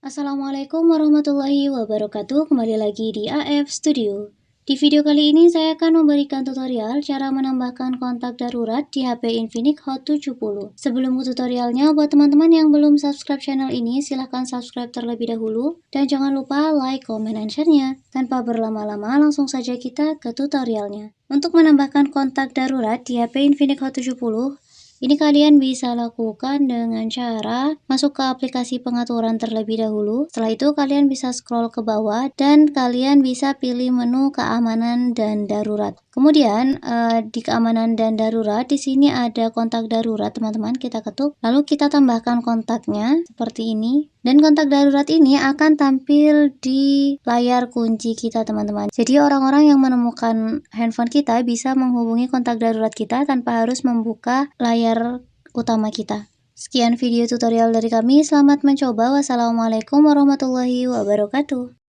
Assalamualaikum warahmatullahi wabarakatuh. Kembali lagi di AF Studio. Di video kali ini saya akan memberikan tutorial cara menambahkan kontak darurat di HP Infinix Hot 70. Sebelum ke tutorialnya, buat teman-teman yang belum subscribe channel ini, silahkan subscribe terlebih dahulu. Dan jangan lupa like, comment, dan share-nya. Tanpa berlama-lama, langsung saja kita ke tutorialnya. Untuk menambahkan kontak darurat di HP Infinix Hot 70, ini kalian bisa lakukan dengan cara masuk ke aplikasi pengaturan terlebih dahulu. Setelah itu kalian bisa scroll ke bawah dan kalian bisa pilih menu keamanan dan darurat. Kemudian di keamanan dan darurat di sini ada kontak darurat, teman-teman. Kita ketuk, lalu kita tambahkan kontaknya seperti ini. Dan kontak darurat ini akan tampil di layar kunci kita, teman-teman. Jadi orang-orang yang menemukan handphone kita bisa menghubungi kontak darurat kita tanpa harus membuka layar utama kita. Sekian video tutorial dari kami, selamat mencoba. Wassalamualaikum warahmatullahi wabarakatuh.